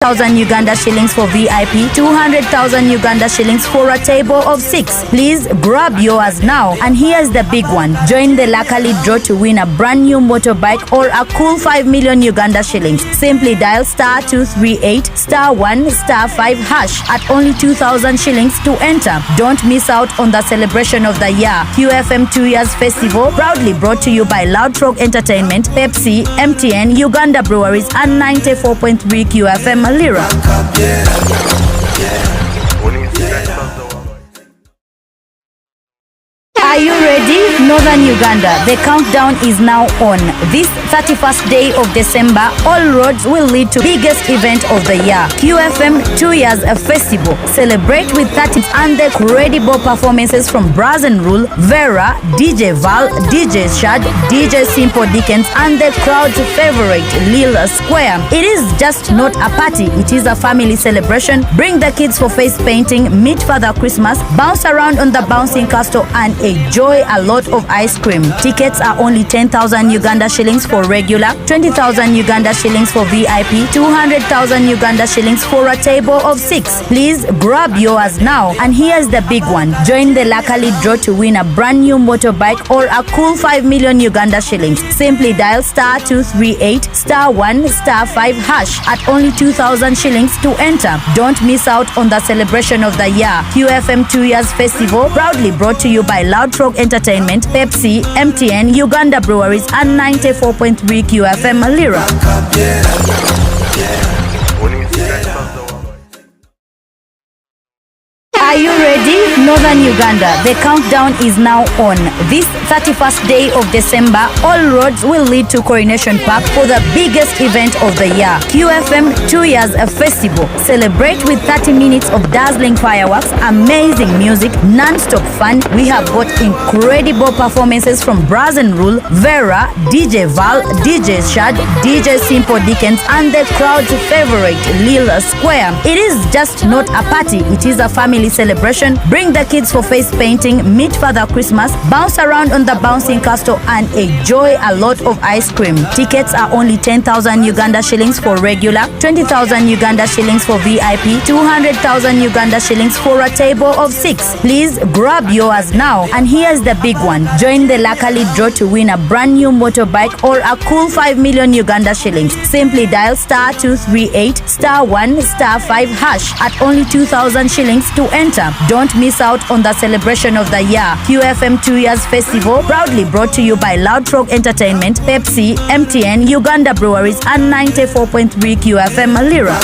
100,000 Uganda shillings for VIP, 200,000 Uganda shillings for a table of 6. Please grab yours now. And here's the big one. Join the luckily draw to win a brand new motorbike or a cool 5 million Uganda shillings. Simply dial *238 *1 *5 hash at only 2,000 shillings to enter. Don't miss out on the celebration of the year. QFM 2 Years Festival, proudly brought to you by Loud Frog Entertainment, Pepsi, MTN, Uganda Breweries and 94.3 QFM Lira. Are you ready? Northern Uganda, the countdown is now on. This 31st day of December, all roads will lead to biggest event of the year. QFM 2 Years Festival. Celebrate with 30 and the credible performances from Braz and Rule, Vera, DJ Val, DJ Shad, DJ Simple Dickens and the crowd's favorite Lila Square. It is just not a party, it is a family celebration. Bring the kids for face painting, meet Father Christmas, bounce around on the bouncing castle and enjoy a lot of ice cream. Tickets are only 10,000 Uganda shillings for regular, 20,000 Uganda shillings for VIP, 200,000 Uganda shillings for a table of 6. Please grab yours now. And here's the big one. Join the luckily draw to win a brand new motorbike or a cool 5 million Uganda shillings. Simply dial *238 *1 *5 hash at only 2,000 shillings to enter. Don't miss out on the celebration of the year. QFM 2 Years Festival, proudly brought to you by Loud Frog Entertainment, Pepsi, MTN, Uganda Breweries and 94.3 QFM Lira. Are you ready? Northern Uganda, the countdown is now on. This 31st day of December, all roads will lead to Coronation Park for the biggest event of the year. QFM 2 Years Festival. Celebrate with 30 minutes of dazzling fireworks, amazing music, non-stop fun. We have got incredible performances from Braz and Rule, Vera, DJ Val, DJ Shad, DJ Simple Dickens and the crowd's favorite Lila Square. It is just not a party, it is a family celebration. Bring the kids for face painting, meet Father Christmas, bounce around on the bouncing castle and enjoy a lot of ice cream. Tickets are only 10,000 Uganda shillings for regular, 20,000 Uganda shillings for VIP, 200,000 Uganda shillings for a table of 6. Please grab yours now. And here's the big one. Join the luckily draw to win a brand new motorbike or a cool 5 million Uganda shillings. Simply dial *238 *1 *5 hash at only 2,000 shillings to enter. Don't miss out on the celebration of the year. QFM 2 Years Festival, proudly brought to you by Loud Frog Entertainment, Pepsi, MTN, Uganda Breweries and 94.3 QFM Lira.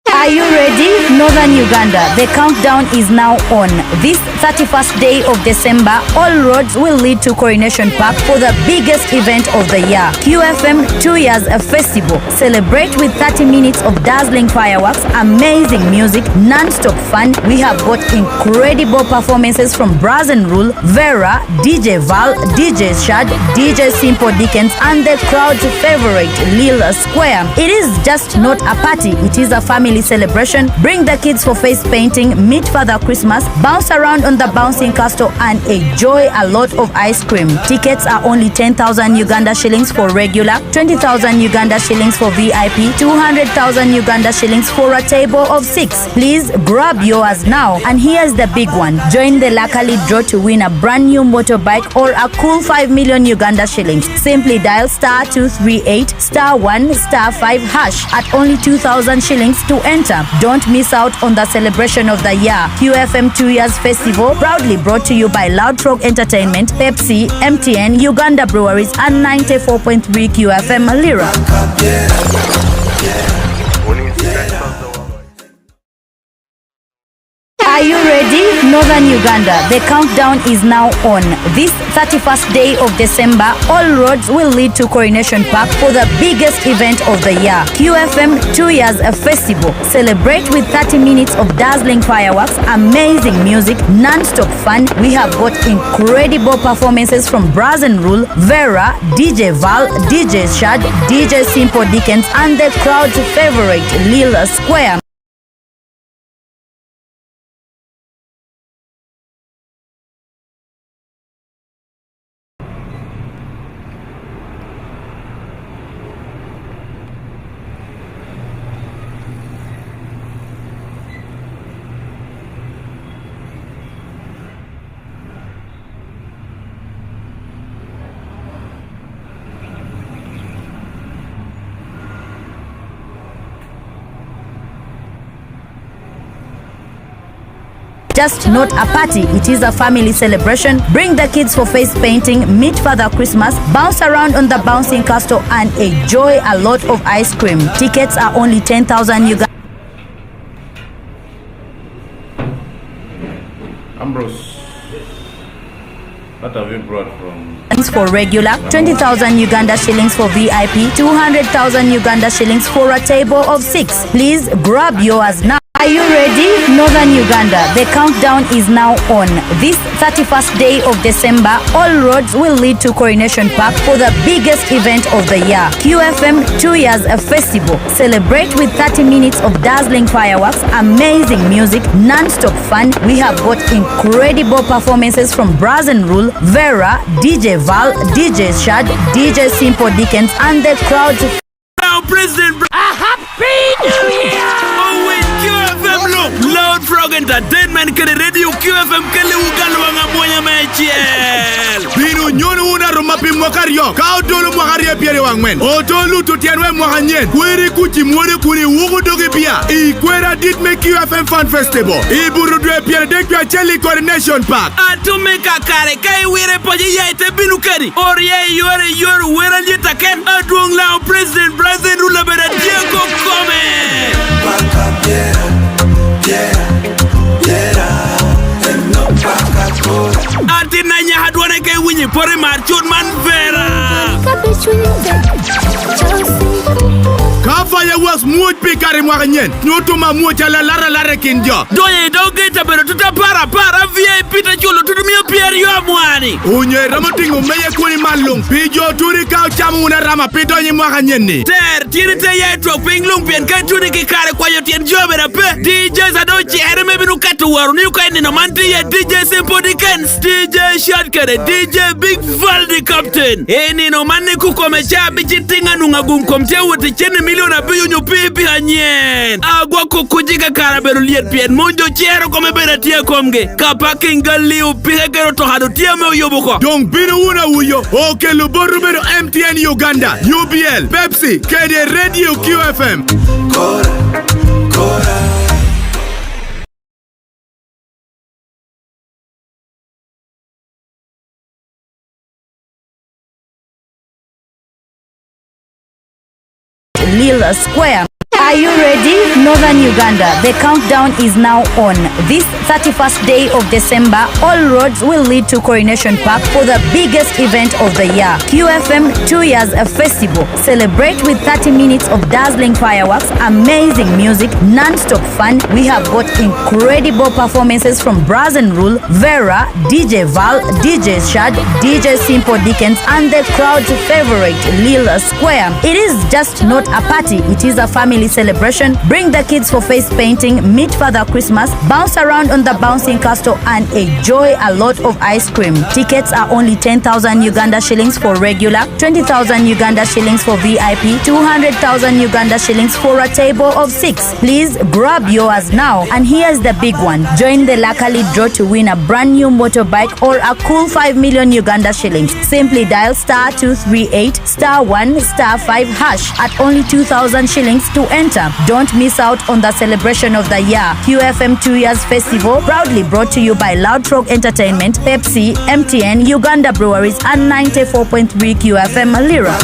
Are you ready? Northern Uganda, the countdown is now on. This 31st day of December, all roads will lead to Coronation Park for the biggest event of the year. QFM 2 Years Festival. Celebrate with 30 minutes of dazzling fireworks, amazing music, non-stop fun. We have got incredible performances from Braz and Rule, Vera, DJ Val, DJ Shad, DJ Simple Dickens and the crowd's favorite Lila Square. It is just not a party, it is a family celebration. Bring the kids for face painting, meet Father Christmas, bounce around on the bouncing castle and enjoy a lot of ice cream. Tickets are only 10,000 Uganda shillings for regular, 20,000 Uganda shillings for VIP, 200,000 Uganda shillings for a table of 6. Please grab yours now. And here's the big one. Join the luckily draw to win a brand new motorbike or a cool 5 million Uganda shillings. Simply dial *238 *1 *5 hash at only 2,000 shillings to enter. Don't miss out on the celebration of the year. QFM 2 Years Festival, proudly brought to you by Loud Frog Entertainment, Pepsi, MTN, Uganda Breweries and 94.3 QFM Lira. Are you ready? Northern Uganda, the countdown is now on. This 31st day of December, all roads will lead to Coronation Park for the biggest event of the year. QFM 2 Years Festival. Celebrate with 30 minutes of dazzling fireworks, amazing music, non-stop fun. We have got incredible performances from Braz and Rule, Vera, DJ Val, DJ Shad, DJ Simple Dickens and the crowd's favorite Lila Square. just not a party, it is a family celebration. Bring the kids for face painting, meet Father Christmas, bounce around on the bouncing castle and enjoy a lot of ice cream. Tickets are only 10,000 Uganda. Ambrose, what have you brought from? For regular, 20,000 Uganda shillings for VIP, 200,000 Uganda shillings for a table of 6. Please grab yours now. Are you ready? Northern Uganda, the countdown is now on. This 31st day of December, all roads will lead to Coronation Park for the biggest event of the year. QFM 2 Years a Festival. Celebrate with 30 minutes of dazzling fireworks, amazing music, non-stop fun. We have got incredible performances from Braz and Rule, Vera, DJ Val, DJ Shad, DJ Simple Dickens, and the crowd. Now, President, a happy new year! Oh, wait, QFM Loud Frog Entertainment kene radio QFM kele ugalwanga moya mechiel. Binu nyono una rumapi mwakario. Kao tolu mwakario piere wangmen. Otolu tutianwe mwakanyen. Kweri kuchi mwere kuni wugu dogi pia. Ikwera dit me QFM Fun Festival. Iburudwe piere dekwa Cheli Coronation Park. Atume kakare kai wire poji yaite binu keri. Oriye yore wera lieta ken. Aduong lao President Brazil rula bera Diego Kome. Ati nanya hadwane kai winyi pore marchun man Vera. Kafaya was much pikari mwakanyen. Nyotuma mucha la lara kinjo. Doye dogeta pero tuta para VIP ta chulo tutumia pieri yo mwani. Unye ramotingo meye kuni malung. Pijo turi kao chamu una rama pito nye mwakanyen ni. Ter, tiri te ye trok pinglung pien kai turi kikare kwa yotien jobe na pe. DJ Zadochi ere mebi nukatu waru. Niu kai nino manti ye DJ Simple Dickens, DJ Shadkere, DJ Big Val the Captain. Nino mani kukomecha bichitinga nungagum komte wote chene miliona biyo nyupipi hanyen. Agwa kukujika karabero liet pien monjo chero kome bera tia komge. Kapaki ngali upihe kero tohado tia meo yobuko. Dong bino una uyo. Oke luboru bero MTN Uganda, UBL, Pepsi, KD Radio QFM. Kora. Lira Square. Are you ready? Northern Uganda, the countdown is now on. This 31st day of December, all roads will lead to Coronation Park for the biggest event of the year. QFM 2 Years a Festival. Celebrate with 30 minutes of dazzling fireworks, amazing music, non-stop fun. We have got incredible performances from Braz and Rule, Vera, DJ Val, DJ Shad, DJ Simple Dickens, and the crowd's favorite, Lira Square. It is just not a party, it is a family celebration. Bring the kids for face painting, meet Father Christmas, bounce around on the bouncing castle and enjoy a lot of ice cream. Tickets are only 10,000 Uganda shillings for regular, 20,000 Uganda shillings for VIP, 200,000 Uganda shillings for a table of 6. Please grab yours now. And here's the big one. Join the lucky draw to win a brand new motorbike or a cool 5 million Uganda shillings. Simply dial *238 *1 *5 hash at only 2,000 shillings to enter. Don't miss out on the celebration of the year. QFM 2 Years Festival, proudly brought to you by Loud Frog Entertainment, Pepsi, MTN, Uganda Breweries, and 94.3 QFM Lira.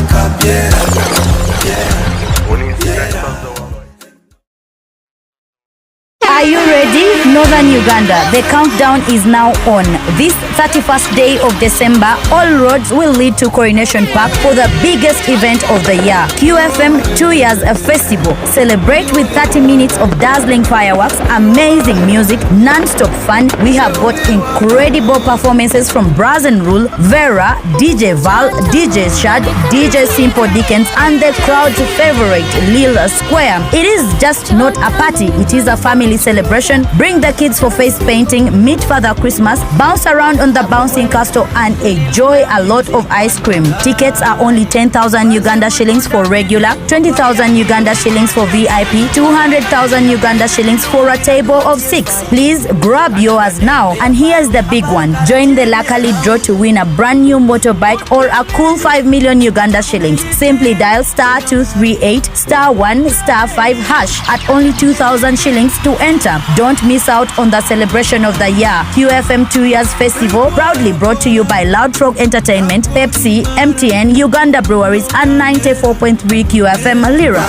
Are you ready? Northern Uganda, the countdown is now on. This 31st day of December, all roads will lead to Coronation Park for the biggest event of the year. QFM 2 Years a Festival. Celebrate with 30 minutes of dazzling fireworks, amazing music, non-stop fun. We have got incredible performances from Braz and Rule, Vera, DJ Val, DJ Shad, DJ Simple Dickens, and the crowd's favorite, Lira Square. It is just not a party, it is a family celebration. Bring the kids for face painting, meet Father Christmas, bounce around on the bouncing castle and enjoy a lot of ice cream. Tickets are only 10,000 Uganda shillings for regular, 20,000 Uganda shillings for VIP, 200,000 Uganda shillings for a table of 6. Please grab yours now. And here's the big one. Join the lucky draw to win a brand new motorbike or a cool 5 million Uganda shillings. Simply dial *238 *1 *5 hash at only 2,000 shillings to enter. Don't miss out on the celebration of the year. QFM 2 Years Festival, proudly brought to you by Loud Frog Entertainment, Pepsi, MTN, Uganda Breweries, and 94.3 QFM Lira.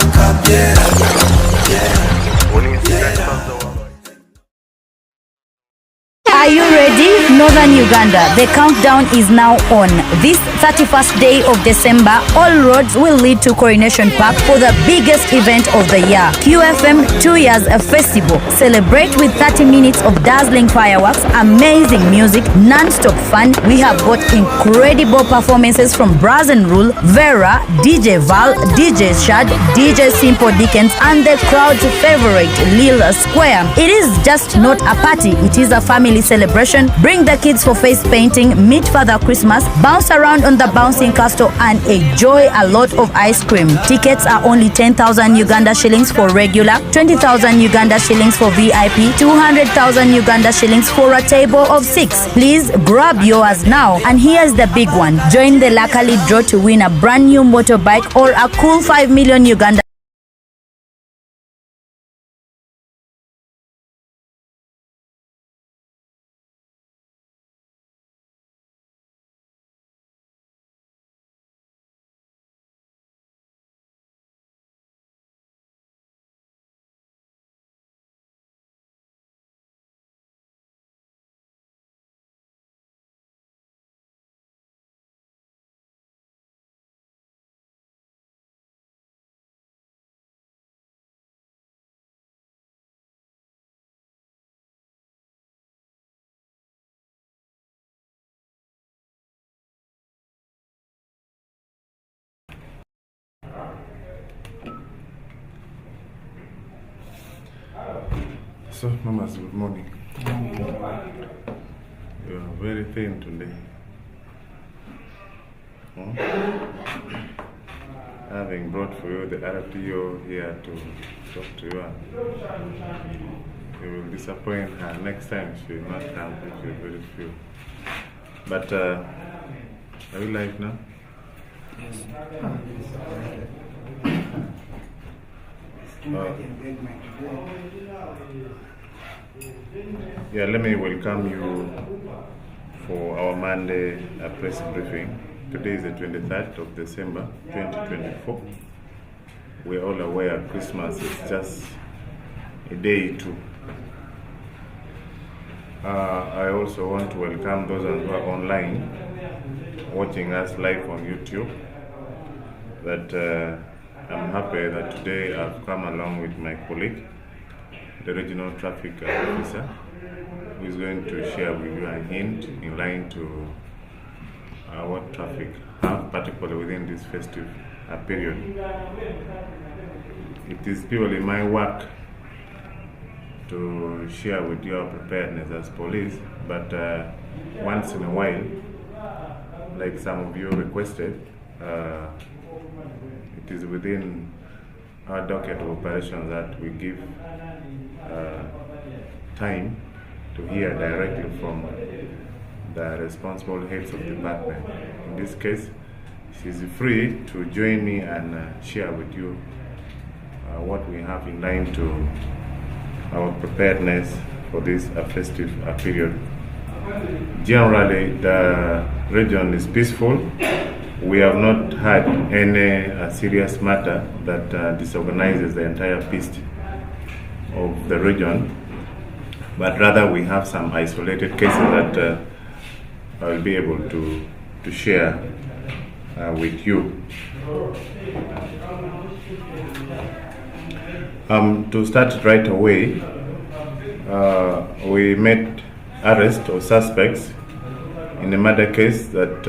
Are you ready? Northern Uganda, the countdown is now on. This 31st day of December, all roads will lead to Coronation Park for the biggest event of the year. QFM 2 Years Festival. Celebrate with 30 minutes of dazzling fireworks, amazing music, non-stop fun. We have got incredible performances from Braz and Rule, Vera, DJ Val, DJ Shad, DJ Simple Dickens, and the crowd's favorite, Lila Square. It is just not a party, it is a family celebration. Bring the kids for face painting, meet Father Christmas, bounce around on the bouncing castle, and enjoy a lot of ice cream. Tickets are only 10,000 Uganda shillings for regular, 20,000 Uganda shillings for VIP, 200,000 Uganda shillings for a table of 6. Please grab yours now. And here's the big one. Join the lucky draw to win a brand new motorbike or a cool 5 million Uganda. So, mamas, good morning. You are very thin today. Having brought for you the RTO here to talk to you, you will disappoint her next time. She will not come, she will very few. But, are you live now? Yes. Yeah, let me welcome you for our Monday press briefing. Today is the 23rd of December 2024. We're all aware Christmas is just a day too. I also want to welcome those who are online watching us live on YouTube. That I'm happy that today I've come along with my colleague, the regional traffic officer, who is going to share with you a hint in line to what traffic have, particularly within this festive period. It is purely my work to share with you our preparedness as police, but once in a while, like some of you requested, it is within our docket of operations that we give time to hear directly from the responsible heads of department. In this case, she's free to join me and share with you what we have in line to our preparedness for this festive period. Generally, the region is peaceful. We have not had any serious matter that disorganizes the entire peace of the region, but rather we have some isolated cases that I will be able to share with you. To start right away, we made arrest of suspects in a murder case that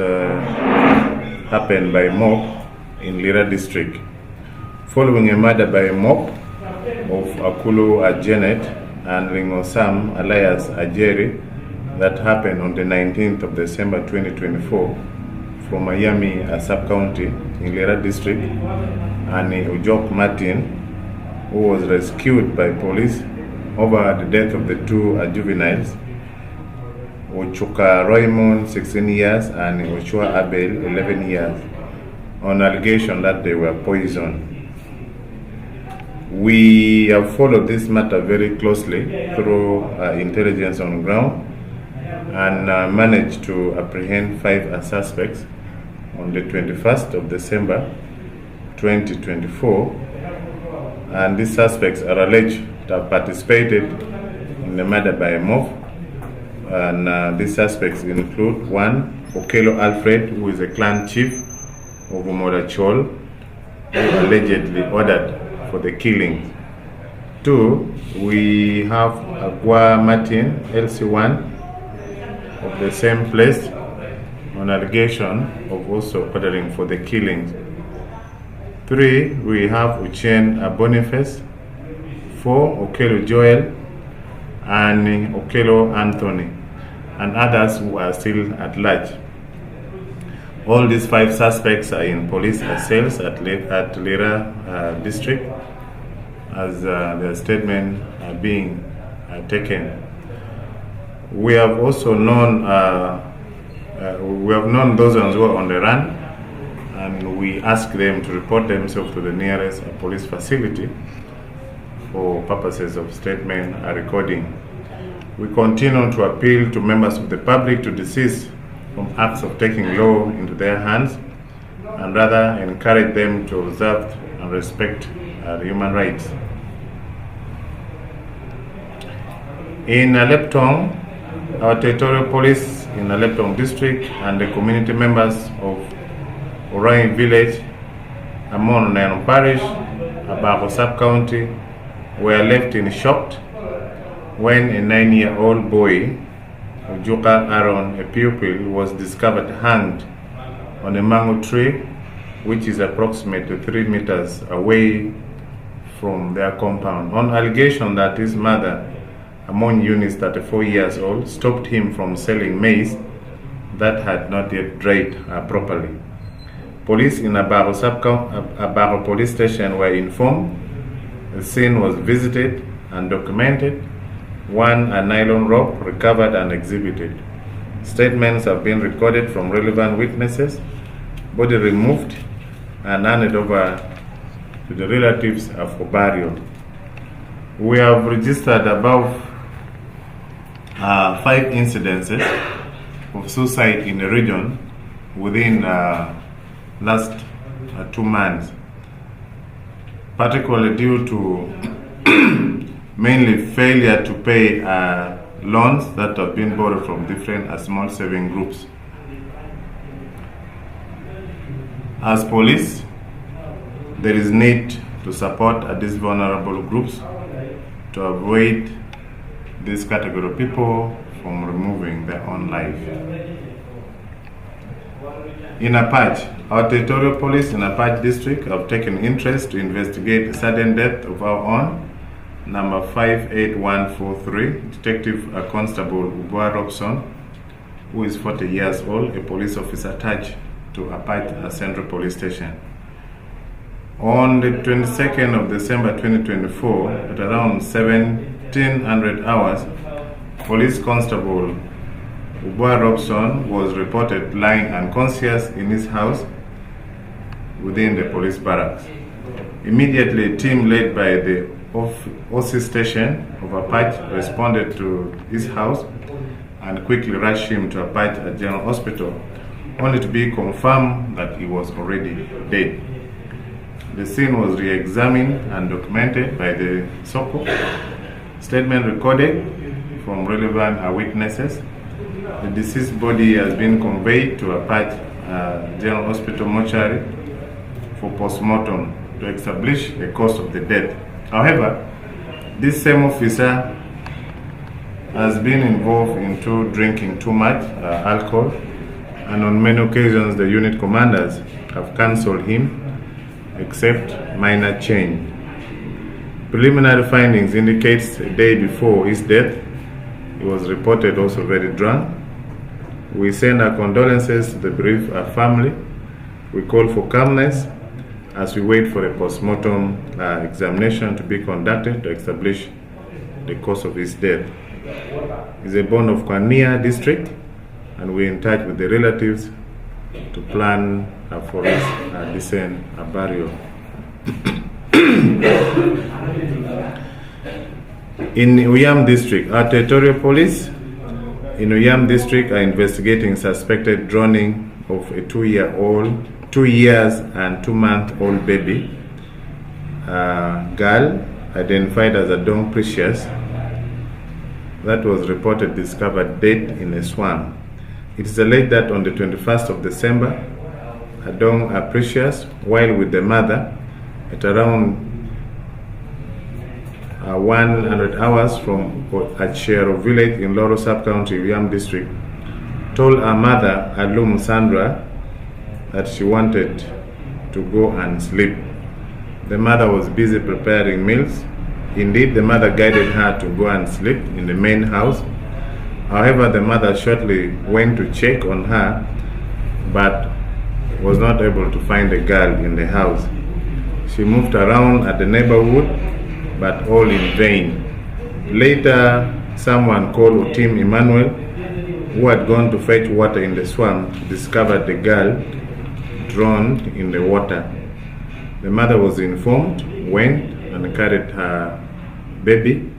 happened by mob in Lira district. Following a murder by a mob of Akulu Janet and Ringo Sam alias Ajeri that happened on the 19th of December 2024 from Miami sub-county in Lira district, and Ujok Martin, who was rescued by police over the death of the two juveniles, Ochuka Raymond, 16 years, and Ochoa Abel, 11 years, on allegation that they were poisoned. We have followed this matter very closely through intelligence on ground and managed to apprehend 5 suspects on the 21st of December 2024, and these suspects are alleged to have participated in the murder by a mob. And these suspects include 1, Okelo Alfred, who is a clan chief of Umoda Chol, who allegedly ordered for the killing. 2, we have Agua Martin, LC1, of the same place, on allegation of also ordering for the killings. 3, we have Uchien Boniface. 4, Okelo Joel and Okelo Anthony, and others who are still at large. All these 5 suspects are in police cells at Lira district, as their statement are being taken. We have also known those ones who are on the run, and we ask them to report themselves to the nearest police facility for purposes of statement recording. We continue to appeal to members of the public to desist from acts of taking law into their hands and rather encourage them to observe and respect human rights. In Aleptong, our territorial police in Aleptong district and the community members of Orion village, Amon Nayan parish, Abago sub-county, were left in shock when a 9-year-old boy, Ojuka Aaron, a pupil, was discovered hanged on a mango tree, which is approximately 3 meters away from their compound, on allegation that his mother, Amon Yunis, 34 years old, stopped him from selling maize that had not yet dried properly. Police in Abaro police station were informed. The scene was visited and documented. 1, a nylon rope recovered and exhibited. Statements have been recorded from relevant witnesses, body removed and handed over to the relatives for burial. We have registered above 5 incidences of suicide in the region within last 2 months, particularly due to mainly failure to pay loans that have been borrowed from different small saving groups. As police, there is need to support these vulnerable groups to avoid this category of people from removing their own life. In Apache, our territorial police in Apache district have taken interest to investigate the sudden death of our own number 58143, Detective Constable Ubwa Robson, who is 40 years old, a police officer attached to Apache Central Police Station. On the 22nd of December 2024, at around 1700 hours, Police Constable Ubwa Robson was reported lying unconscious in his house within the police barracks. Immediately, a team led by the OC station of Apache responded to his house and quickly rushed him to Apache General Hospital, only to be confirmed that he was already dead. The scene was re-examined and documented by the SOCO. Statement recorded from relevant witnesses. The deceased body has been conveyed to Apache General Hospital mortuary for postmortem to establish the cause of the death. However, this same officer has been involved into drinking too much alcohol, and on many occasions the unit commanders have cancelled him except minor change. Preliminary findings indicates a day before his death, he was reported also very drunk. We send our condolences to the bereaved family. We call for calmness as we wait for a post-mortem examination to be conducted to establish the cause of his death. He's a born of Kwania district, and we're in touch with the relatives to plan for his decent burial. In Uyam district, our territorial police in Uyam district are investigating suspected drowning of a 2 years and 2-month-old baby girl identified as Adong Precious that was reported discovered dead in a swamp. It is alleged that on the 21st of December, Adong Precious, while with the mother at around 100 hours from Achero village in Loro sub-county, Uyam district, told her mother, Alum Sandra, that she wanted to go and sleep. The mother was busy preparing meals. Indeed, the mother guided her to go and sleep in the main house. However, the mother shortly went to check on her, but was not able to find the girl in the house. She moved around at the neighborhood, but all in vain. Later, someone called Otim Emmanuel, who had gone to fetch water in the swamp, discovered the girl drowned in the water. The mother was informed, went and carried her baby,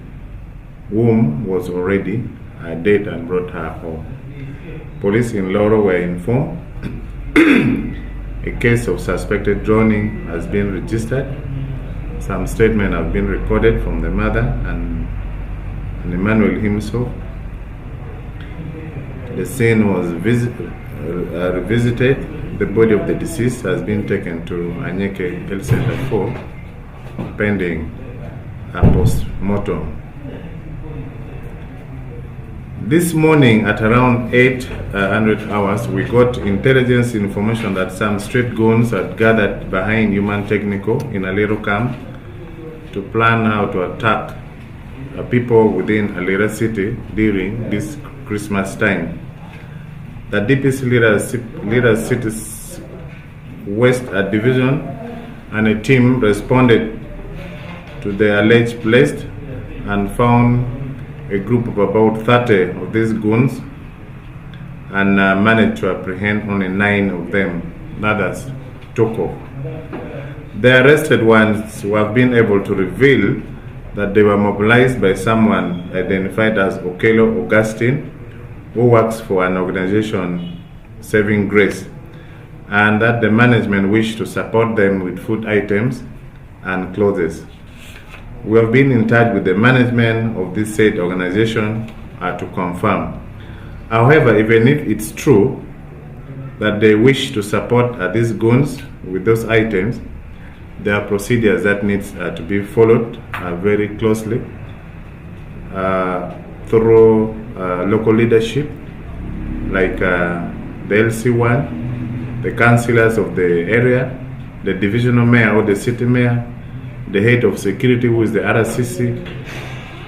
whom was already dead, and brought her home. Police in Loro were informed. A case of suspected drowning has been registered. Some statements have been recorded from the mother and Emmanuel himself. The scene was revisited. The body of the deceased has been taken to Anyeke Health Center 4, pending a post-mortem. This morning at around 800 hours, we got intelligence information that some street goons had gathered behind Human Technical in Alero camp to plan how to attack people within Lira city during this Christmas time. The DPS Lira City's West Division and a team responded to the alleged place and found a group of about 30 of these goons and managed to apprehend only 9 of them. Others took off. The arrested ones who have been able to reveal that they were mobilized by someone identified as Okelo Augustine, who works for an organization, Saving Grace, and that the management wished to support them with food items and clothes. We have been in touch with the management of this said organization to confirm. However, even if it's true that they wish to support these goons with those items, there are procedures that needs to be followed very closely through local leadership, like the LC1, the councillors of the area, the divisional mayor or the city mayor, the head of security, who is the RCC,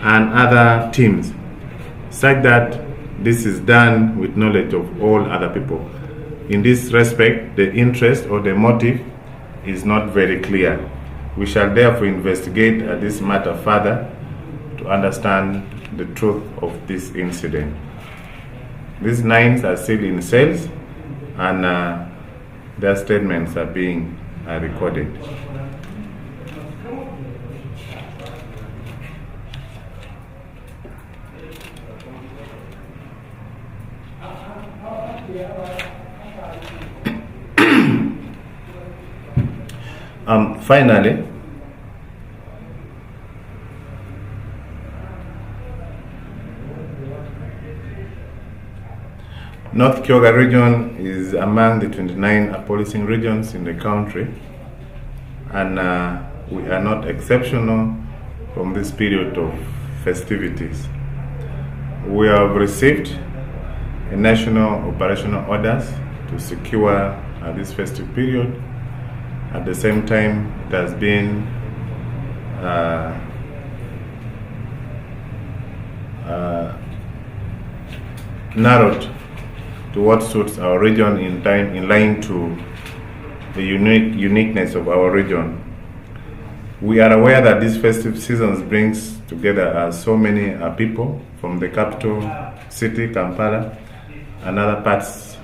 and other teams, such that this is done with knowledge of all other people. In this respect, the interest or the motive is not very clear. We shall therefore investigate this matter further to understand the truth of this incident. These 9 are still in cells, and their statements are being recorded. Finally, North Kyoga region is among the 29 policing regions in the country, and we are not exceptional from this period of festivities. We have received a national operational orders to secure this festive period. At the same time, it has been narrowed to what suits our region in line to the uniqueness of our region. We are aware that this festive season brings together so many people from the capital city, Kampala, and other parts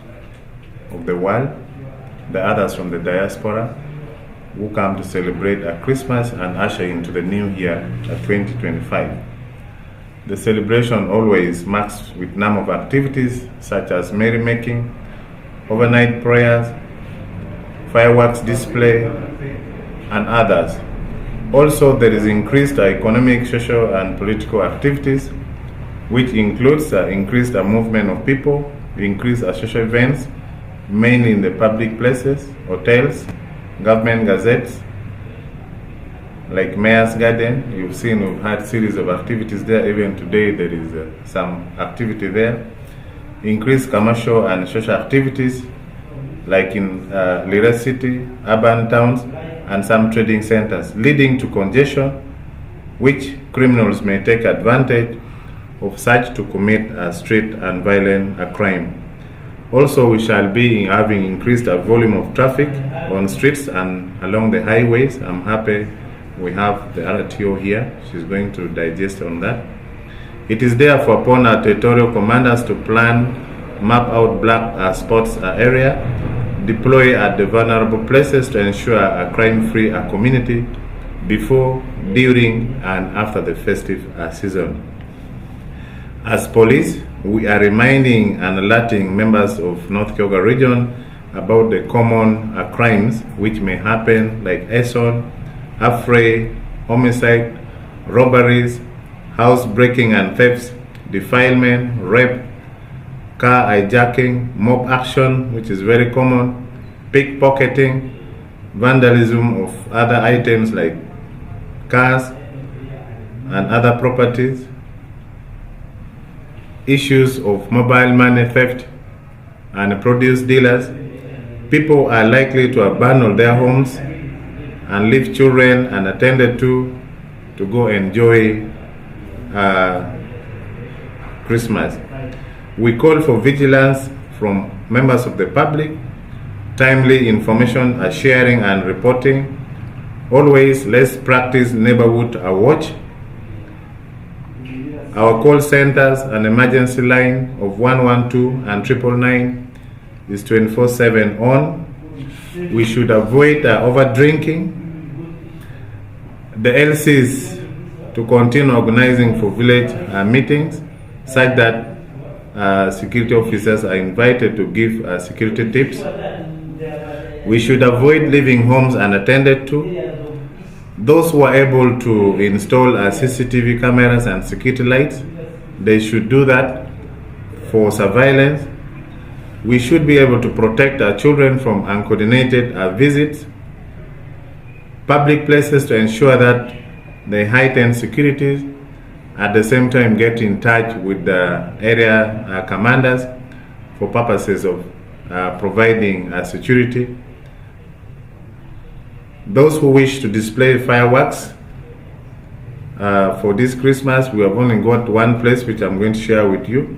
of the world, the others from the diaspora, who come to celebrate Christmas and usher into the new year, 2025. The celebration always marks with number of activities such as merrymaking, overnight prayers, fireworks display, and others. Also, there is increased economic, social, and political activities, which includes increased movement of people, increased social events, mainly in the public places, hotels, government gazettes, like Mayor's Garden. You've seen we've had series of activities there. Even today there is some activity there. Increased commercial and social activities, like in Lira city, urban towns, and some trading centers, leading to congestion, which criminals may take advantage of such to commit a street and violent crime. Also, we shall be having increased volume of traffic on streets and along the highways. I'm happy we have the RTO here. She's going to digest on that. It is therefore upon our territorial commanders to plan, map out black spots area, deploy at the vulnerable places to ensure a crime-free community before, during, and after the festive season. As police, we are reminding and alerting members of North Kyoga region about the common crimes which may happen, like arson, affray, homicide, robberies, house breaking and thefts, defilement, rape, car hijacking, mob action, which is very common, pickpocketing, vandalism of other items like cars and other properties, issues of mobile money theft and produce dealers. People are likely to abandon their homes and leave children unattended to go enjoy Christmas. We call for vigilance from members of the public, timely information sharing and reporting. Always, let's practice neighborhood watch. Our call centers and emergency line of 112 and 999 is 24/7 on. We should avoid over drinking. The LCs to continue organizing for village meetings such that security officers are invited to give security tips. We should avoid leaving homes unattended to. Those who are able to install CCTV cameras and security lights, they should do that for surveillance. We should be able to protect our children from uncoordinated visits. Public places to ensure that they heighten security. At the same time, get in touch with the area commanders for purposes of providing security. Those who wish to display fireworks for this Christmas, we have only got one place which I'm going to share with you.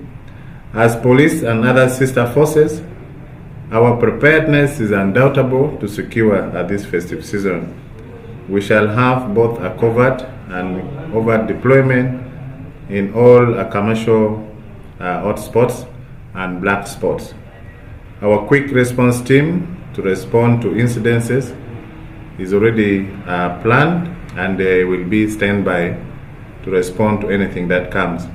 As police and other sister forces, our preparedness is undoubtable to secure this festive season. We shall have both a covert and overt deployment in all commercial hotspots and black spots. Our quick response team to respond to incidences is already planned, and they will be standby to respond to anything that comes.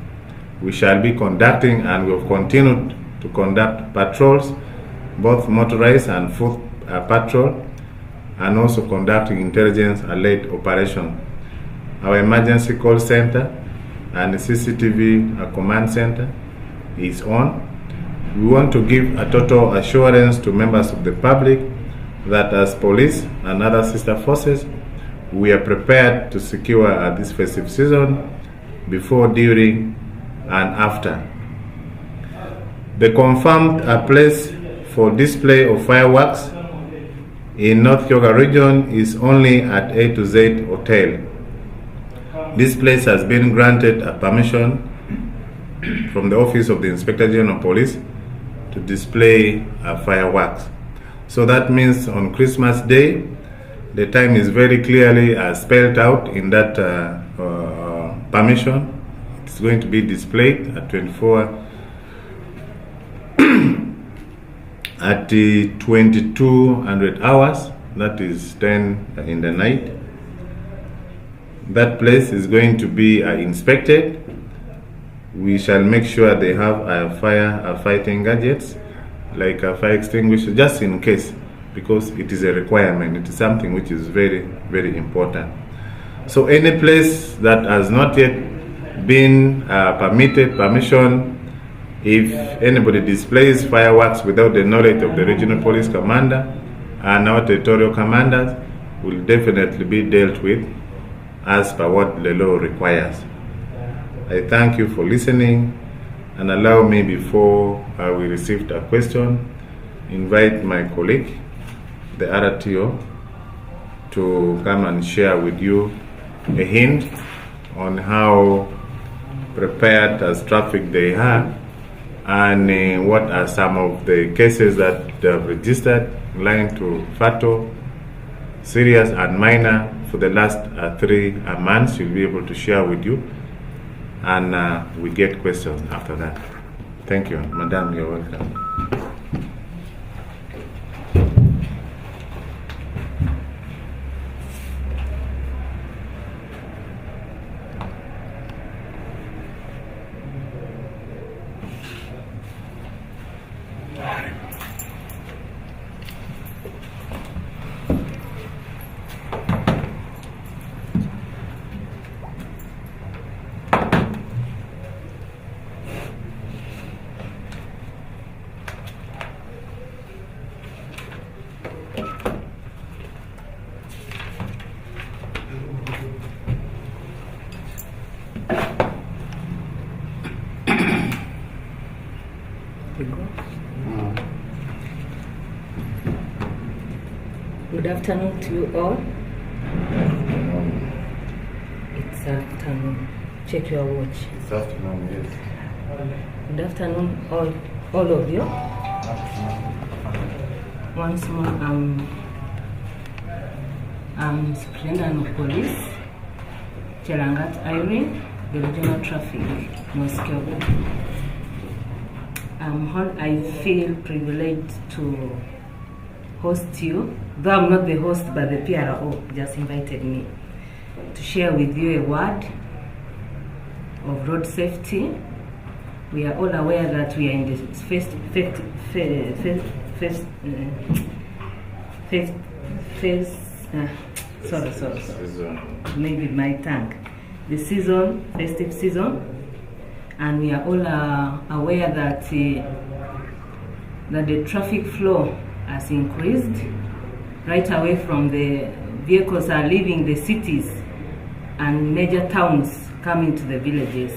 We shall be conducting, and we have continued to conduct patrols, both motorized and foot patrol, and also conducting intelligence alert operation. Our emergency call center and the CCTV command center is on. We want to give a total assurance to members of the public that as police and other sister forces, we are prepared to secure this festive season before, during, and after. The confirmed place for display of fireworks in North Kyoga region is only at A to Z Hotel. This place has been granted a permission from the Office of the Inspector General of Police to display fireworks. So that means on Christmas Day, the time is very clearly spelled out in that permission. It's going to be displayed at 2200 hours, that is 10 in the night. That place is going to be inspected, we shall make sure they have fighting gadgets like a fire extinguisher, just in case, because it is a requirement. It is something which is very, very important. So any place that has not yet been permission, if anybody displays fireworks without the knowledge of the regional police commander and our territorial commanders, will definitely be dealt with as per what the law requires. I thank you for listening, and allow me, before we receive a question, invite my colleague, the RTO, to come and share with you a hint on how prepared as traffic they are, and what are some of the cases that they have registered, lying to fatal, serious and minor, for the last 3 months. She'll be able to share with you, and we get questions after that. Thank you, Madam. You're welcome. Good afternoon to you all. It's afternoon. Check your watch. It's afternoon, yes. Good afternoon, all of you. Once more, I'm Superintendent of Police, Chelangat Irene, the Regional Traffic, North Kyoga. I feel privileged to host you, though I'm not the host, but the PRO just invited me to share with you a word of road safety. We are all aware that we are in the maybe my tongue, the season, festive season, and we are all aware that the traffic flow has increased right away from the vehicles are leaving the cities and major towns coming to the villages,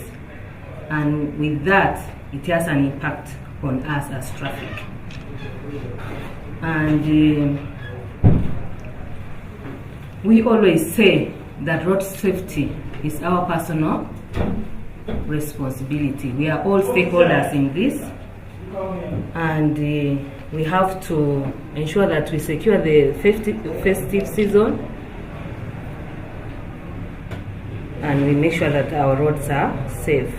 and with that it has an impact on us as traffic. And we always say that road safety is our personal responsibility. We are all stakeholders in this, and we have to ensure that we secure the festive season, and we make sure that our roads are safe.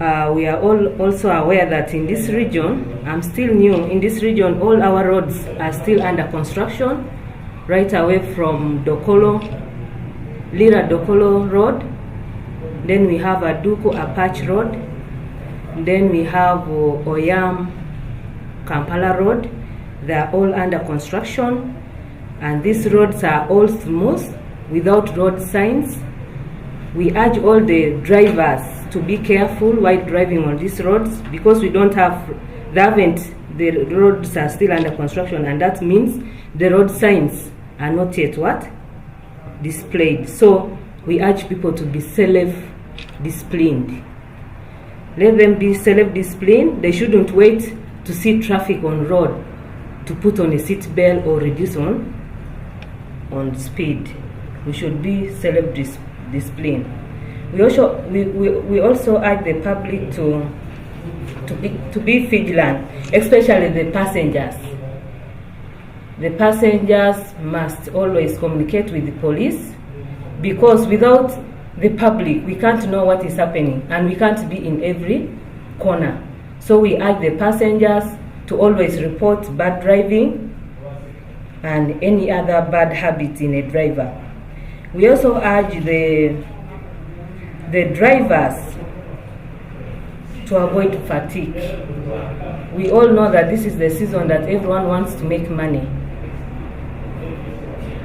We are all also aware that in this region, I'm still new, in this region all our roads are still under construction, right away from Lira Dokolo Road, then we have Aduku Apache Road, then we have Oyam Kampala Road. They are all under construction, and these roads are all smooth without road signs. We urge all the drivers to be careful while driving on these roads, because we don't have, the roads are still under construction, and that means the road signs are not yet displayed. So we urge people to be self-disciplined. Let them be self-disciplined. They shouldn't wait to see traffic on road to put on a seat belt or reduce on speed. We should be self-disciplined. We also urge the public to be vigilant, especially the passengers. The passengers must always communicate with the police, because without the public we can't know what is happening, and we can't be in every corner. So we urge the passengers to always report bad driving and any other bad habit in a driver. We also urge the drivers to avoid fatigue. We all know that this is the season that everyone wants to make money.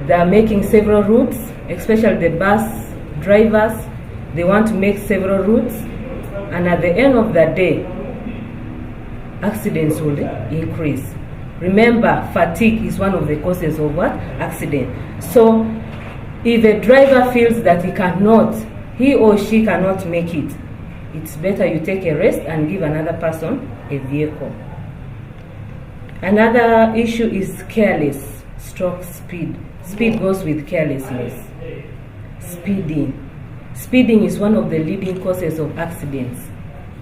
They are making several routes, especially the bus drivers. They want to make several routes, and at the end of the day, accidents will increase. Remember, fatigue is one of the causes of what? Accident. So if a driver feels that he or she cannot make it, it's better you take a rest and give another person a vehicle. Another issue is careless stroke speed. Speed goes with carelessness. Speeding is one of the leading causes of accidents.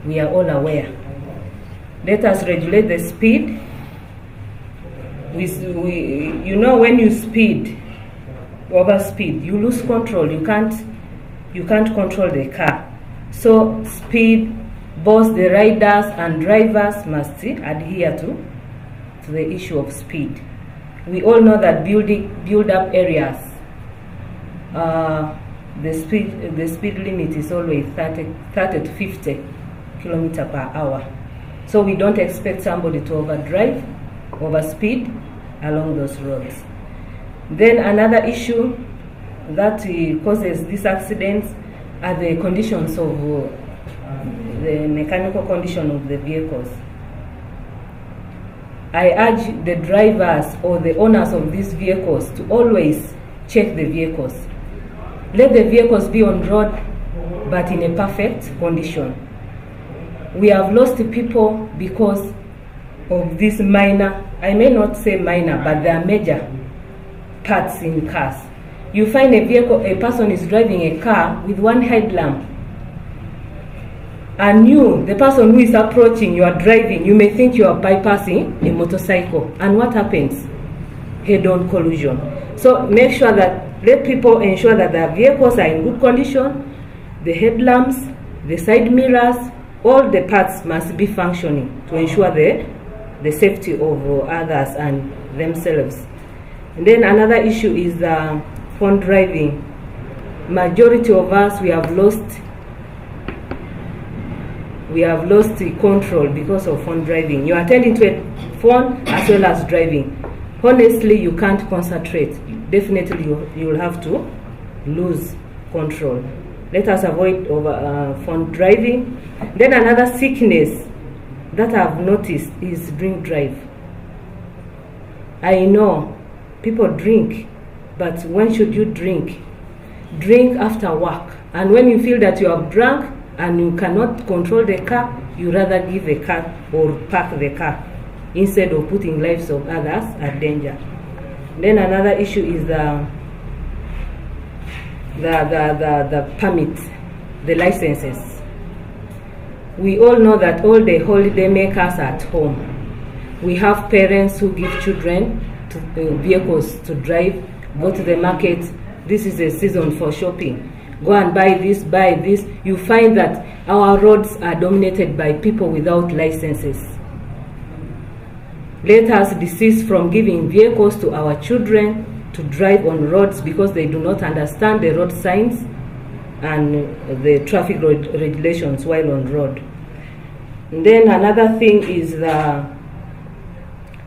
We are all aware. Let us regulate the speed. When you overspeed, you lose control. You can't control the car. So speed, both the riders and drivers must adhere to the issue of speed. We all know that build-up areas, the speed limit is always 30 to 50 kilometers per hour. So we don't expect somebody to overspeed along those roads. Then another issue that causes these accidents are the conditions of the mechanical condition of the vehicles. I urge the drivers or the owners of these vehicles to always check the vehicles. Let the vehicles be on road, but in a perfect condition. We have lost people because of this minor, I may not say minor, but there are major parts in cars. You find a person is driving a car with one headlamp, and the person who is approaching, you are driving, you may think you are bypassing a motorcycle, and what happens? Head-on collision. So let people ensure that their vehicles are in good condition, the headlamps, the side mirrors, all the parts must be functioning to ensure the safety of others and themselves. And then another issue is phone driving. Majority of us, we have lost the control because of phone driving. You are attending to a phone as well as driving. Honestly, you can't concentrate. Definitely, you will have to lose control. Let us avoid phone driving. Then another sickness that I've noticed is drink drive. I know people drink, but when should you drink? Drink after work. And when you feel that you have drunk and you cannot control the car, you rather give the car or park the car instead of putting lives of others at danger. Then another issue is the permits, the licenses. We all know that all the holiday makers are at home. We have parents who give children vehicles to drive, go to the market. This is a season for shopping. Go and buy this, buy this. You find that our roads are dominated by people without licenses. Let us desist from giving vehicles to our children to drive on roads because they do not understand the road signs and the traffic regulations while on road. And then another thing is the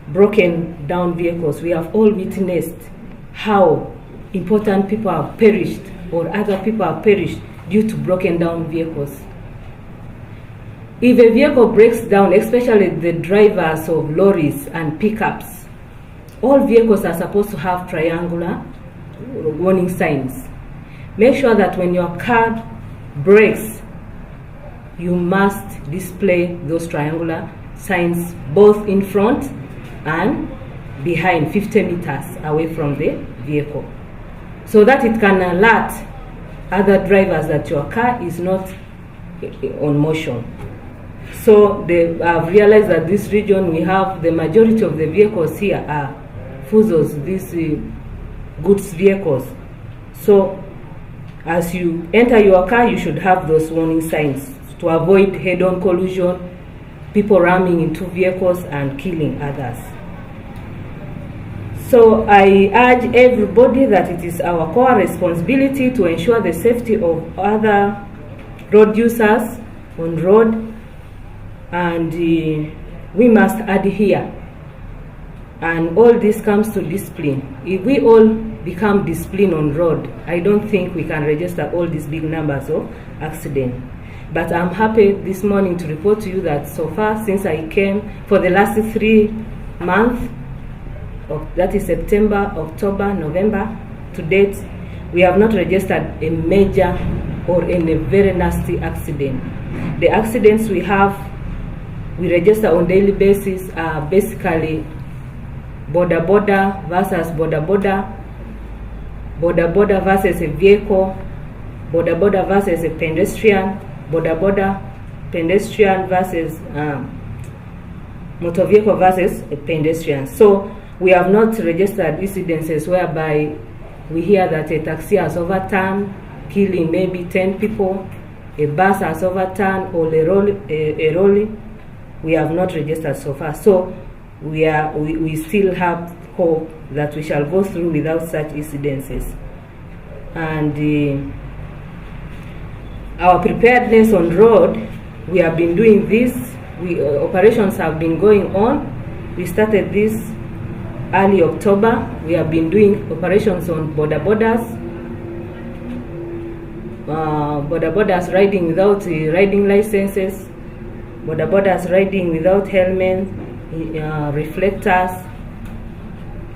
broken down vehicles. We have all witnessed how important people have perished or other people have perished due to broken down vehicles. If a vehicle breaks down, especially the drivers of lorries and pickups, all vehicles are supposed to have triangular warning signs. Make sure that when your car brakes, you must display those triangular signs both in front and behind, 50 meters away from the vehicle, so that it can alert other drivers that your car is not on motion. So they have realized that this region, we have the majority of the vehicles here are Fuzos, these goods vehicles. So as you enter your car, you should have those warning signs to avoid head-on collision, people ramming into vehicles and killing others. So I urge everybody that it is our core responsibility to ensure the safety of other road users on road, and we must adhere. And all this comes to discipline. If we all become disciplined on road, I don't think we can register all these big numbers of accidents. But I'm happy this morning to report to you that so far since I came, for the last 3 months, that is September, October, November, to date, we have not registered a major or any very nasty accident. The accidents we register on daily basis are basically border versus border versus a vehicle, border versus a pedestrian, border pedestrian versus motor vehicle versus a pedestrian. So we have not registered incidences whereby we hear that a taxi has overturned, killing maybe 10 people, a bus has overturned, or a rolling. We have not registered so far. So we still have hope that we shall go through without such incidences. And our preparedness on road, we have been doing this. Operations have been going on. We started this early October. We have been doing operations on borders, riding without riding licenses, borders riding without helmets, reflectors,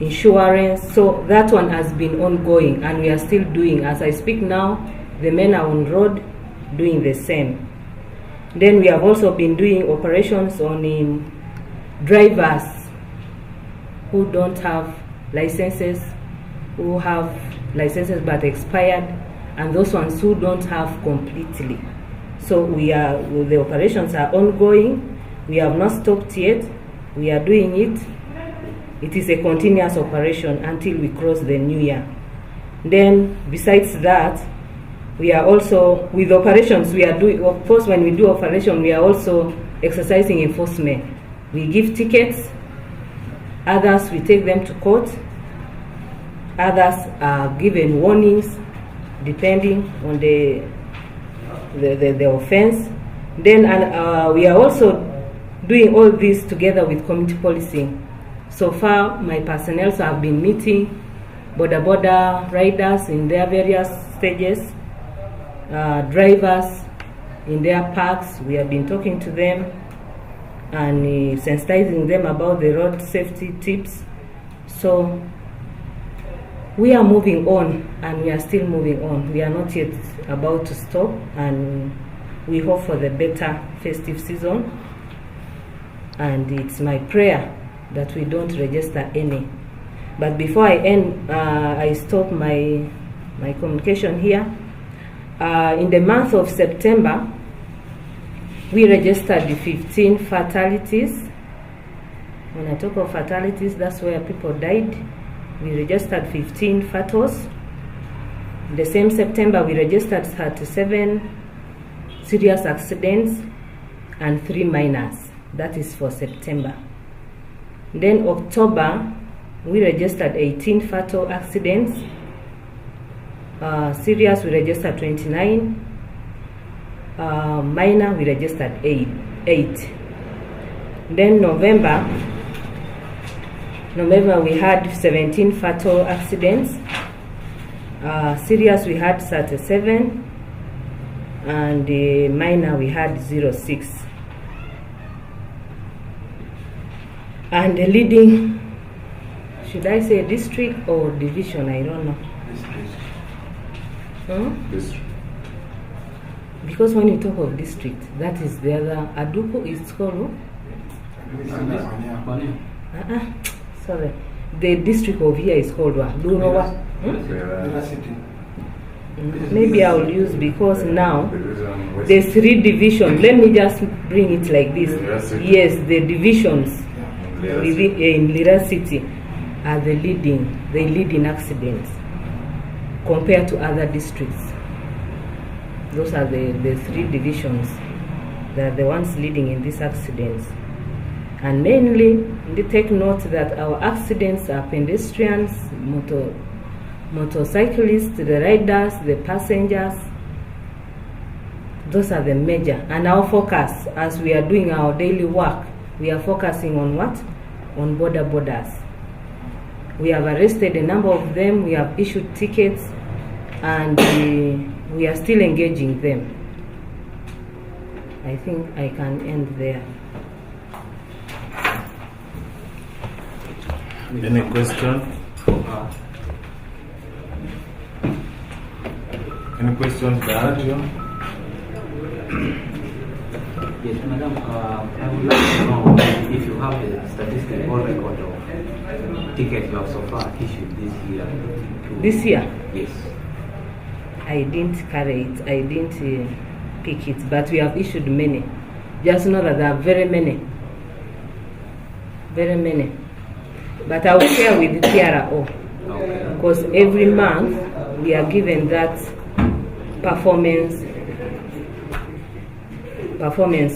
insurance. So that one has been ongoing, and we are still doing. As I speak now, the men are on road doing the same. Then we have also been doing operations on drivers who don't have licenses, who have licenses but expired, and those ones who don't have completely. So the operations are ongoing. We have not stopped yet. We are doing it. It is a continuous operation until we cross the new year. Then besides that, we are also, with operations, we are doing, of course, when we do operation, we are also exercising enforcement. We give tickets, others we take them to court, others are given warnings depending on the offense. Then we are also doing all this together with community policing. So far, my personnel have been meeting border riders in their various stages, drivers in their parks. We have been talking to them and sensitizing them about the road safety tips. So we are moving on, and we are still moving on. We are not yet about to stop, and we hope for the better festive season. And it's my prayer that we don't register any. But before I end, I stop my communication here. In the month of September, we registered the 15 fatalities. When I talk of fatalities, that's where people died. We registered 15 fatals. In the same September, we registered 37 serious accidents and 3 minors. That is for September. Then October, we registered 18 fatal accidents. Serious, we registered 29. Minor, we registered 8. Then November, we had 17 fatal accidents. Serious, we had 37. And minor, we had 06. And the leading, should I say district or division? I don't know. District. Because when you talk of district, that is the other. Aduko is called. Sorry. The district of here is called what? Do you know what? Maybe I will use, because now there's 3 divisions. Let me just bring it like this. Yes, the divisions in Lira City are they lead in accidents compared to other districts. Those are the 3 divisions. They are the ones leading in these accidents. And mainly, they take note that our accidents are pedestrians, motorcyclists, the riders, the passengers, Those are the major. And our focus, as we are doing our daily work, we are focusing on what? On borders. We have arrested a number of them, we have issued tickets, and we are still engaging them. I think I can end there. Any question? Any questions, Dario? Yes, Madam. I would like to know if you have a statistic or record of tickets you have so far issued this year. This year? Yes. I didn't carry it. I didn't pick it, but we have issued many. Just know that there are very many. Very many. But I will share with the TRO. Because every month we are given that performance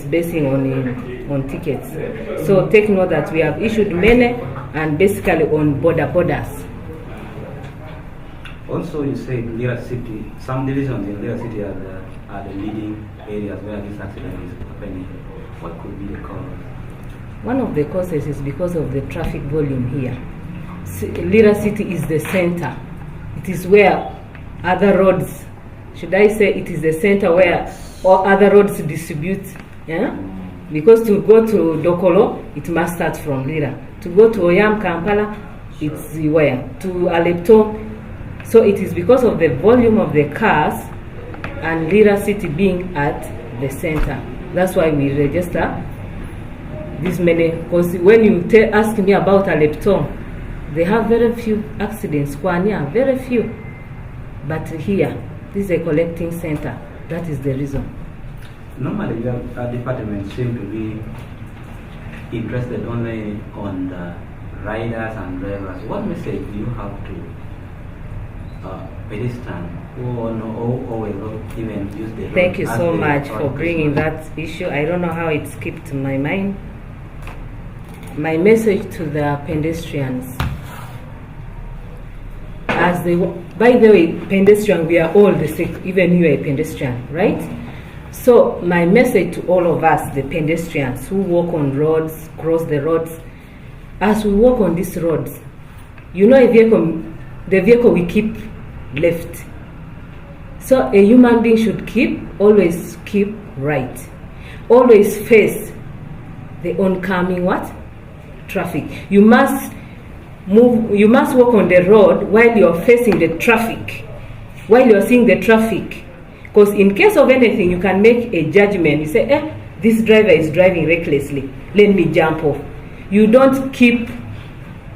basing on tickets. So take note that we have issued many and basically on borders. Also, you said Lira City, some divisions in Lira City are the leading areas where this accident is happening. What could be the cause? One of the causes is because of the traffic volume here. Lira City is the center. It is where other roads, should I say it is the center where all other roads distribute. Yeah? Because to go to Dokolo, it must start from Lira. To go to Oyam, Kampala, it's where? To Alepto. So it is because of the volume of the cars and Lira City being at the center. That's why we register this many. Because when you ask me about Alepto, they have very few accidents. Kwanya, very few. But here, this is a collecting center. That is the reason. Normally, your department seem to be interested only on the riders and drivers. What message do you have to pedestrians who will even use the road? Thank you so much for bringing that issue. I don't know how it skipped my mind. My message to the pedestrians, by the way, pedestrian, we are all the same, even you are a pedestrian, right? So my message to all of us, the pedestrians who walk on roads, cross the roads, as we walk on these roads, you know, the vehicle we keep left. So a human being should always keep right. Always face the oncoming what? Traffic. You must walk on the road while you're facing the traffic, while you're seeing the traffic. Because in case of anything, you can make a judgment. You say, this driver is driving recklessly. Let me jump off. You don't keep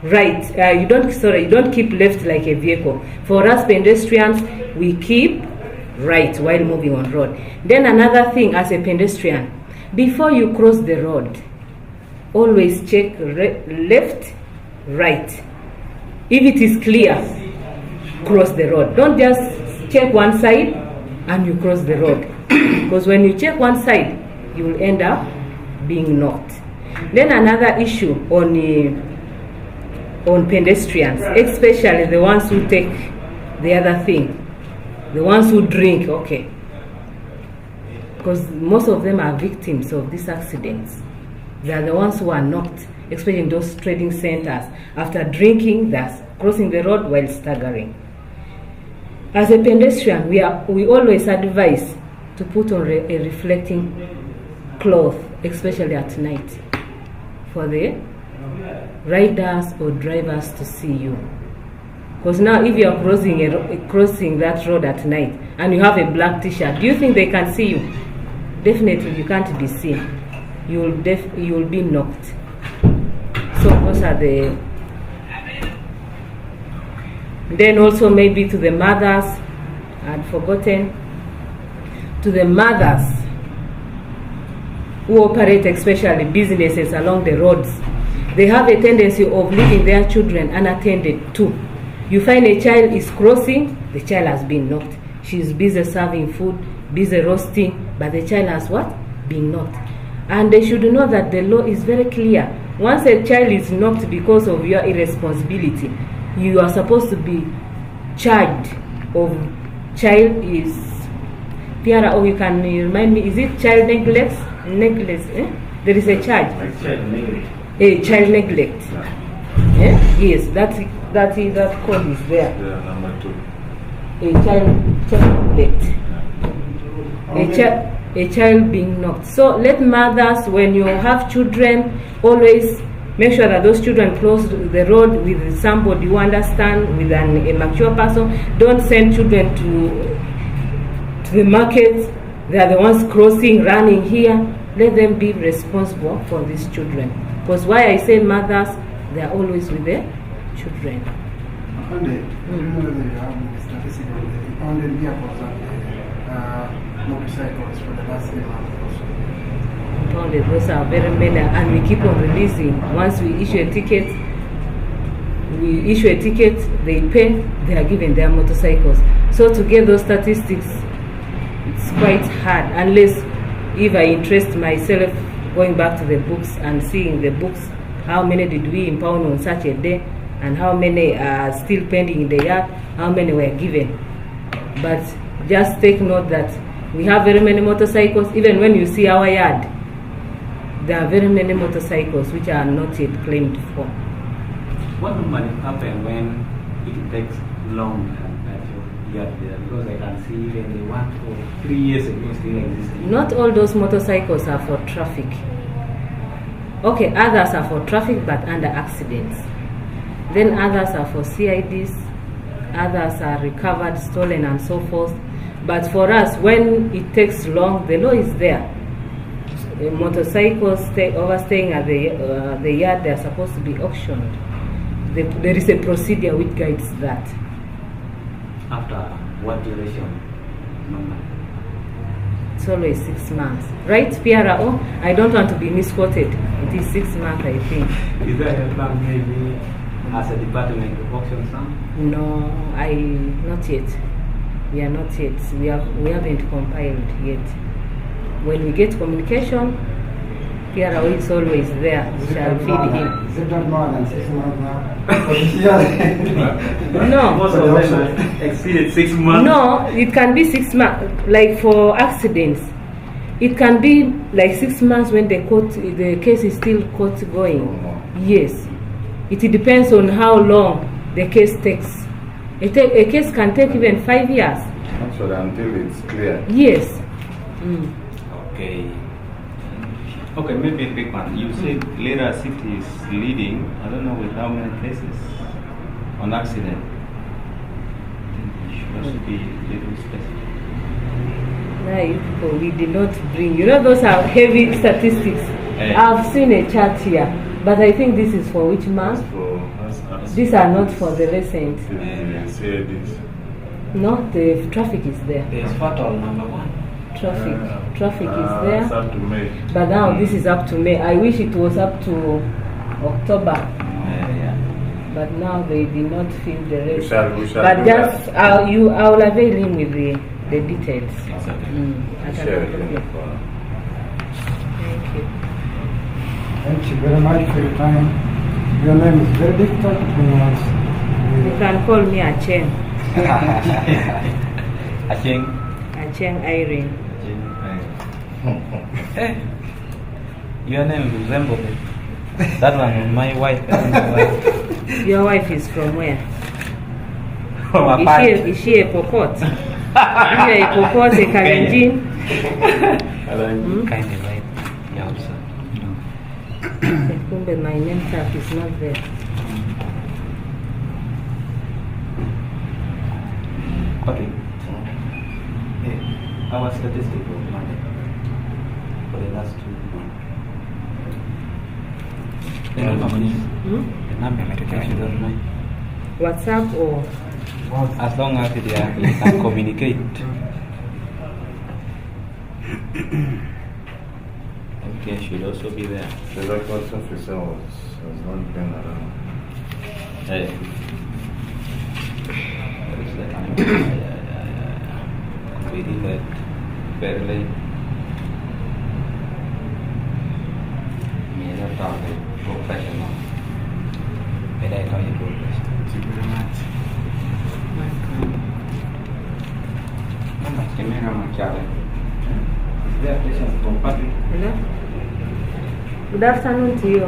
right. You don't keep left like a vehicle. For us pedestrians, we keep right while moving on road. Then another thing, as a pedestrian, before you cross the road, always check left, right. If it is clear, cross the road. Don't just check one side and you cross the road. Because when you check one side, you will end up being knocked. Then another issue on pedestrians, especially the ones who take the other thing, the ones who drink, okay. Because most of them are victims of these accidents. They are the ones who are knocked, especially in those trading centers. After drinking, they're crossing the road while staggering. As a pedestrian, we always advise to put on a reflecting cloth, especially at night, for the riders or drivers to see you. Because now if you are crossing that road at night and you have a black t-shirt, do you think they can see you? Definitely you can't be seen. You will be knocked. So those are the. Then also maybe to the mothers, I'd forgotten, to the mothers who operate especially businesses along the roads. They have a tendency of leaving their children unattended too. You find a child is crossing, the child has been knocked. She's busy serving food, busy roasting, but the child has what? Been knocked. And they should know that the law is very clear. Once a child is knocked because of your irresponsibility, you are supposed to be charged of child Piara, oh, you can remind me, is it child neglect? There is a charge. Child neglect. Yes, that code is there. Number 2. A child neglect. A child being knocked. So let mothers, when you have children, always make sure that those children cross the road with somebody who understands, with a mature person. Don't send children to the market. They are the ones crossing, running here. Let them be responsible for these children. Because why I say mothers, they are always with their children. Only vehicles and motorcycles for the last 3 months also. Only those are very many, and we keep on releasing. Once we issue a ticket, they pay, they are given their motorcycles. So to get those statistics, it's quite hard, unless if I interest myself going back to the books and seeing the books, how many did we impound on such a day, and how many are still pending in the yard, how many were given. But just take note that we have very many motorcycles. Even when you see our yard, there are very many motorcycles which are not yet claimed for. What normally happens when it takes long at your yard there? Because I can see even the 1 or 3 years ago still existing. Not all those motorcycles are for traffic. Okay, others are for traffic but under accidents. Then others are for CIDs, others are recovered, stolen and so forth. But for us, when it takes long, the law is there. The motorcycles overstaying at the yard, they are supposed to be auctioned. There is a procedure which guides that. After what duration? It's always 6 months. Right, PRO? I don't want to be misquoted. It is 6 months, I think. Is there a plan maybe as a department to auction some? No, not yet. We are not yet. We haven't compiled yet. When we get communication, PRO is always there. We shall feed him. Is it not more than 6 months now? No. Most of them exceeded 6 months. No, it can be 6 months. Like for accidents, it can be like 6 months when the case is still court going. Yes. It depends on how long the case takes. A case can take even 5 years. Actually, until it's clear. Yes. Okay. Okay, maybe a quick one. You said Lira City is leading, I don't know with how many cases on accident. You should be a little specific. We did not bring, those are heavy statistics. I've seen a chart here, but I think this is for which month? These are not for the recent. No, the traffic is there. There's fatal number 1. Traffic is there. It's up to May. But now this is up to May. I wish it was up to October. But now they did not fill the rest. We shall but just I will avail him with the details. Sure. Thank you. Thank you very much for your time. Your name is very difficult to pronounce. You can call me Acheng. Acheng. Acheng Irene. Your name resembles that one of my wife. Your wife is from where? From Is she a Pokot? Is she a Pokot, a Kalenjin? Kind of like Yausa. My name tag is not there. Okay. Our statistic of Monday for the last 2 months. The number, please. The number, if you don't mind. WhatsApp or? As long as they can communicate. Okay, should also be there. The records officer has not been around. Hey. What is that? Completing that fairly. Professional. May I call you professional? Thank you very much. Is there a question from Patrick? Hello? Good afternoon to you.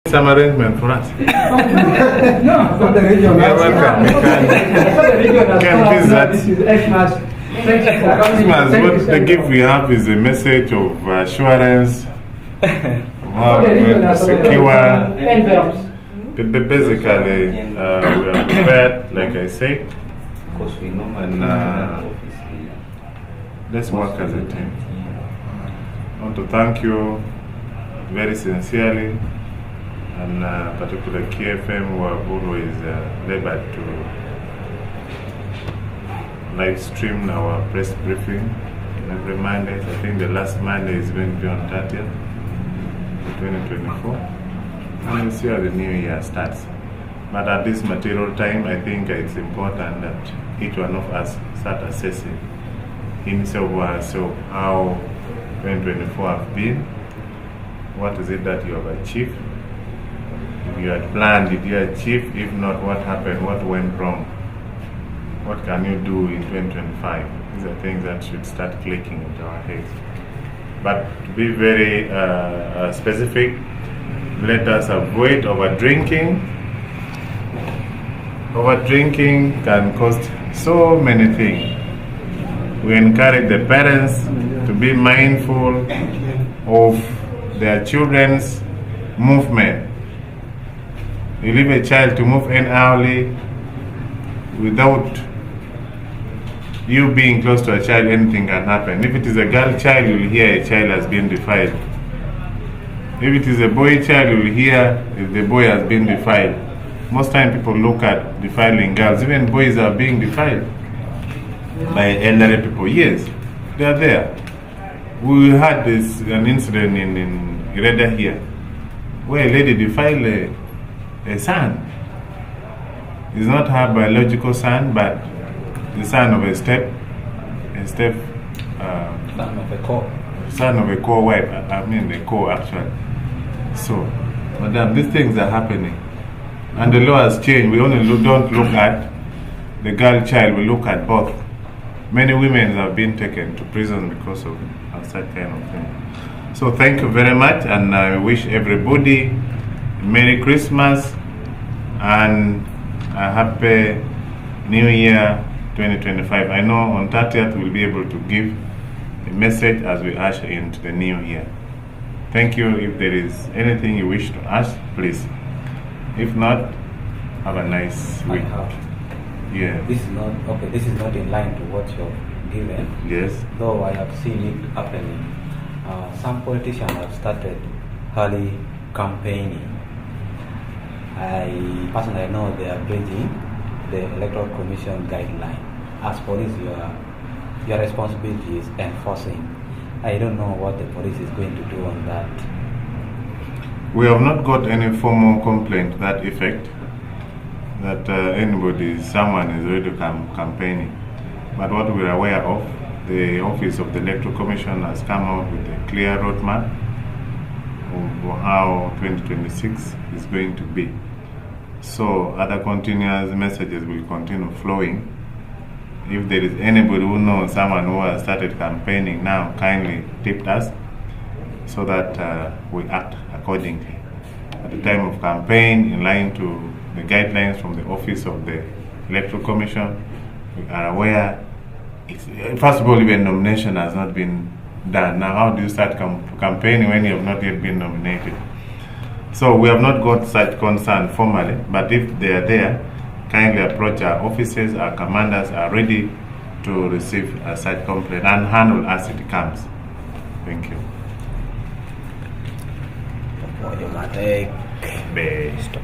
Some arrangement for us. No, it's not the region. You're welcome. You can visit. This is Xmas. Thank you for coming. Christmas, what the gift we have is a message of assurance, of how to secure. Envelopes. Basically, we are prepared, like I said, Because we normally and office. let's work as a team. I want to thank you very sincerely, and particularly KFM, who have always labored to live stream our press briefing every Monday. I think the last Monday is going to be on 30th, 2024. And we'll see how the new year starts. But at this material time, I think it's important that each one of us start assessing himself or herself how 2024 have been. What is it that you have achieved? If you had planned, did you achieve? If not, what happened? What went wrong? What can you do in 2025? These are things that should start clicking into our heads. But to be very specific, let us avoid over-drinking. Over-drinking can cost so many things. We encourage the parents to be mindful of their children's movement. You leave a child to move in early without you being close to a child, anything can happen. If it is a girl child, you will hear a child has been defiled. If it is a boy child, you will hear if the boy has been defiled. Most time people look at defiling girls. Even boys are being defiled by elderly people. Yes, they are there. We had an incident in Ireda here, where a lady defiled a son. It's not her biological son, but the son of a step son of a co-wife, I mean a co actually. So, madam, these things are happening. And the law has changed. We only don't look at the girl child, we look at both. Many women have been taken to prison because of such kind of thing. So thank you very much, and I wish everybody Merry Christmas and a Happy New Year 2025. I know on 30th we'll be able to give a message as we usher into the new year. Thank you. If there is anything you wish to ask, please. If not, have a nice week. Yeah. This is not okay. This is not in line to what you've given. Yes. Though I have seen it happening. Some politicians have started early campaigning. I personally know they are breaching the Electoral Commission guideline. As police, your responsibility is enforcing. I don't know what the police is going to do on that. We have not got any formal complaint to that effect, that someone is ready to campaigning. But what we are aware of, the Office of the Electoral Commission has come out with a clear roadmap of how 2026 is going to be. So other continuous messages will continue flowing. If there is anybody who knows someone who has started campaigning now, kindly tip us so that we act accordingly. At the time of campaign, in line to the guidelines from the Office of the Electoral Commission, we are aware. First of all, even nomination has not been done. Now, how do you start campaigning when you have not yet been nominated? So we have not got such concern formally, but if they are there, kindly approach our offices. Our commanders are ready to receive such complaint and handle as it comes. Thank you. Stop.